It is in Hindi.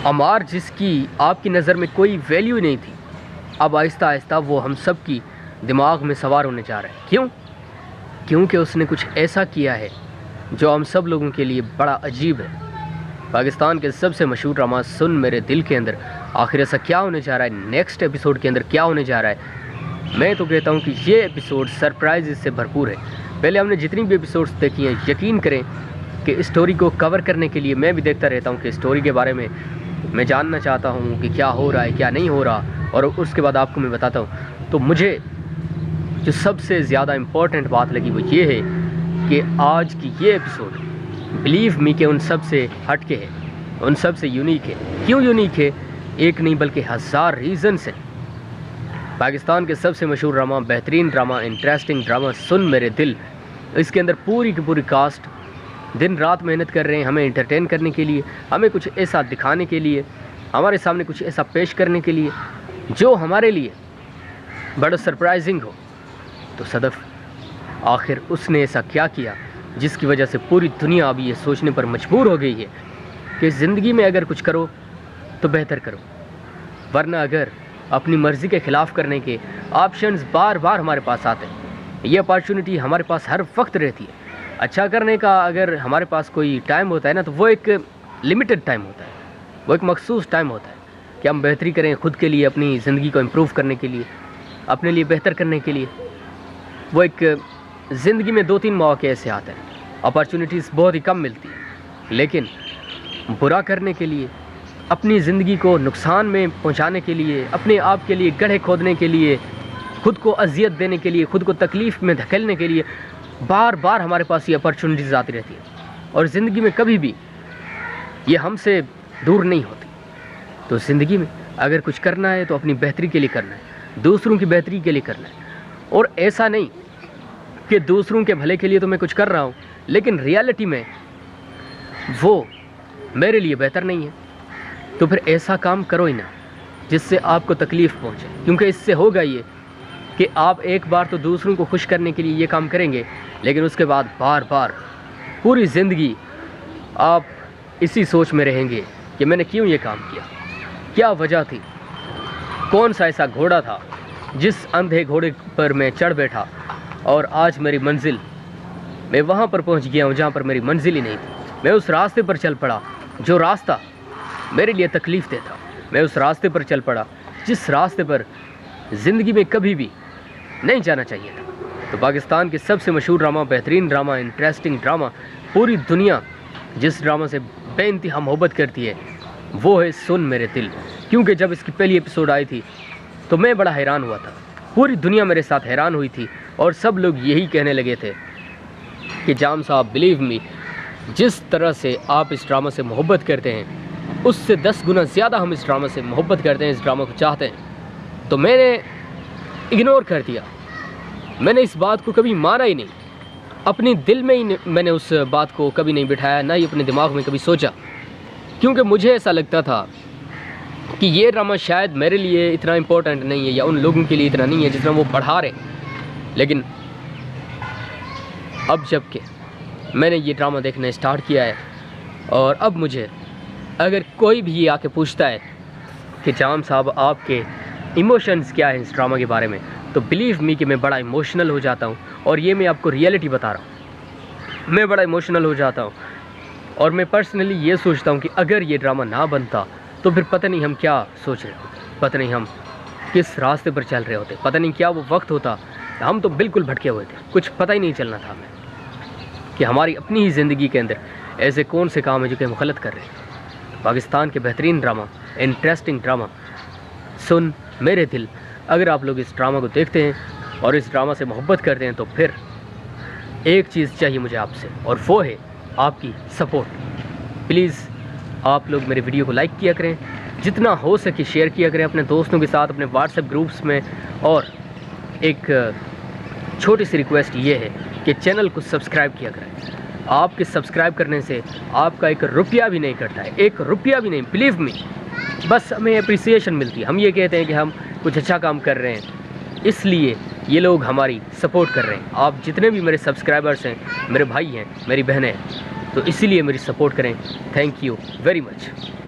अमार, जिसकी आपकी नज़र में कोई वैल्यू नहीं थी, अब आहिस्ता आहिस्ता वो हम सब की दिमाग में सवार होने जा रहा है। क्यों? क्योंकि उसने कुछ ऐसा किया है जो हम सब लोगों के लिए बड़ा अजीब है। पाकिस्तान के सबसे मशहूर ड्रामा सुन मेरे दिल के अंदर आखिर ऐसा क्या होने जा रहा है, नेक्स्ट एपिसोड के अंदर क्या होने जा रहा है। मैं तो कहता हूँ कि ये एपिसोड सरप्राइज से भरपूर है। पहले हमने जितनी भी एपिसोड्स देखी हैं, यकीन करें कि स्टोरी को कवर करने के लिए मैं भी देखता रहता हूँ कि स्टोरी के बारे में मैं जानना चाहता हूँ कि क्या हो रहा है, क्या नहीं हो रहा, और उसके बाद आपको मैं बताता हूँ। तो मुझे जो सबसे ज़्यादा इम्पोर्टेंट बात लगी वो ये है कि आज की ये एपिसोड बिलीव मी के उन सब से हट के है, उन सब से यूनिक है। क्यों यूनिक है? एक नहीं बल्कि हज़ार रीज़न्स हैं। पाकिस्तान के सबसे मशहूर ड्रामा, बेहतरीन ड्रामा, इंटरेस्टिंग ड्रामा सुन मेरे दिल, इसके अंदर पूरी की पूरी कास्ट दिन रात मेहनत कर रहे हैं हमें एंटरटेन करने के लिए, हमें कुछ ऐसा दिखाने के लिए, हमारे सामने कुछ ऐसा पेश करने के लिए जो हमारे लिए बड़ा सरप्राइजिंग हो। तो सदफ़ आखिर उसने ऐसा क्या किया जिसकी वजह से पूरी दुनिया अभी ये सोचने पर मजबूर हो गई है कि ज़िंदगी में अगर कुछ करो तो बेहतर करो, वरना अगर अपनी मर्ज़ी के ख़िलाफ़ करने के ऑप्शंस बार बार हमारे पास आते हैं। ये अपॉर्चुनिटी हमारे पास हर वक्त रहती है। अच्छा करने का अगर हमारे पास कोई टाइम होता है ना, तो वो एक लिमिटेड टाइम होता है, वो एक मखसूस टाइम होता है कि हम बेहतरी करें खुद के लिए, अपनी ज़िंदगी को इम्प्रूव करने के लिए, अपने लिए बेहतर करने के लिए। वो एक ज़िंदगी में 2-3 मौके ऐसे आते हैं, अपॉर्चुनिटीज़ बहुत ही कम मिलती है। लेकिन बुरा करने के लिए, अपनी ज़िंदगी को नुकसान में पहुंचाने के लिए, अपने आप के लिए गड्ढे खोदने के लिए, खुद को अजियत देने के लिए, खुद को तकलीफ़ में धकेलने के लिए बार बार हमारे पास ये अपॉर्चुनिटीज़ आती रहती है। और ज़िंदगी में कभी भी ये हमसे दूर नहीं होती। तो ज़िंदगी में अगर कुछ करना है तो अपनी बेहतरी के लिए करना है, दूसरों की बेहतरी के लिए करना है। और ऐसा नहीं कि दूसरों के भले के लिए तो मैं कुछ कर रहा हूँ, लेकिन रियलिटी में वो मेरे लिए बेहतर नहीं है। तो फिर ऐसा काम करो ही ना जिससे आपको तकलीफ़ पहुँचे, क्योंकि इससे होगा ये कि आप एक बार तो दूसरों को खुश करने के लिए ये काम करेंगे, लेकिन उसके बाद बार बार पूरी ज़िंदगी आप इसी सोच में रहेंगे कि मैंने क्यों ये काम किया, क्या वजह थी, कौन सा ऐसा घोड़ा था जिस अंधे घोड़े पर मैं चढ़ बैठा और आज मेरी मंजिल, मैं वहाँ पर पहुँच गया हूँ जहाँ पर मेरी मंजिल ही नहीं थी। मैं उस रास्ते पर चल पड़ा जो रास्ता मेरे लिए तकलीफ़ देता, मैं उस रास्ते पर चल पड़ा जिस रास्ते पर ज़िंदगी में कभी भी नहीं जाना चाहिए था। तो पाकिस्तान के सबसे मशहूर ड्रामा, बेहतरीन ड्रामा, इंटरेस्टिंग ड्रामा, पूरी दुनिया जिस ड्रामा से बेइंतहा मोहब्बत करती है वो है सुन मेरे दिल। क्योंकि जब इसकी पहली एपिसोड आई थी तो मैं बड़ा हैरान हुआ था, पूरी दुनिया मेरे साथ हैरान हुई थी, और सब लोग यही कहने लगे थे कि जाम साहब बिलीव मी, जिस तरह से आप इस ड्रामा से मोहब्बत करते हैं उससे 10 गुना ज़्यादा हम इस ड्रामा से मोहब्बत करते हैं, इस ड्रामा को चाहते हैं। तो मैंने इग्नोर कर दिया, मैंने इस बात को कभी माना ही नहीं, अपने दिल में ही मैंने उस बात को कभी नहीं बिठाया, ना ही अपने दिमाग में कभी सोचा, क्योंकि मुझे ऐसा लगता था कि ये ड्रामा शायद मेरे लिए इतना इम्पोर्टेंट नहीं है या उन लोगों के लिए इतना नहीं है जितना वो बढ़ा रहे। लेकिन अब जबकि मैंने ये ड्रामा देखना स्टार्ट किया है, और अब मुझे अगर कोई भी ये आके पूछता है कि जाम साहब आपके इमोशंस क्या हैं इस ड्रामा के बारे में, तो बिलीव मी कि मैं बड़ा इमोशनल हो जाता हूँ। और ये मैं आपको रियलिटी बता रहा हूँ, मैं बड़ा इमोशनल हो जाता हूँ। और मैं पर्सनली ये सोचता हूँ कि अगर ये ड्रामा ना बनता तो फिर पता नहीं हम क्या सोच रहे होते, पता नहीं हम किस रास्ते पर चल रहे होते, पता नहीं क्या वो वक्त होता। हम तो बिल्कुल भटके हुए थे, कुछ पता ही नहीं चलना था हमें कि हमारी अपनी ही ज़िंदगी के अंदर ऐसे कौन से काम है जो कि हम गलत कर रहे हैं। पाकिस्तान के बेहतरीन ड्रामा, इंटरेस्टिंग ड्रामा सुन मेरे दिल, अगर आप लोग इस ड्रामा को देखते हैं और इस ड्रामा से मोहब्बत करते हैं तो फिर एक चीज़ चाहिए मुझे आपसे, और वो है आपकी सपोर्ट। प्लीज़ आप लोग मेरे वीडियो को लाइक किया करें, जितना हो सके शेयर किया करें अपने दोस्तों के साथ, अपने व्हाट्सएप ग्रुप्स में। और एक छोटी सी रिक्वेस्ट ये है कि चैनल को सब्सक्राइब किया करें। आपके सब्सक्राइब करने से आपका 1 रुपया भी नहीं कटता है, 1 रुपया भी नहीं, बिलीव मी। बस हमें अप्रिसिएशन मिलती है, हम ये कहते हैं कि हम कुछ अच्छा काम कर रहे हैं, इसलिए ये लोग हमारी सपोर्ट कर रहे हैं। आप जितने भी मेरे सब्सक्राइबर्स हैं, मेरे भाई हैं, मेरी बहनें हैं, तो इसीलिए मेरी सपोर्ट करें। Thank you very much.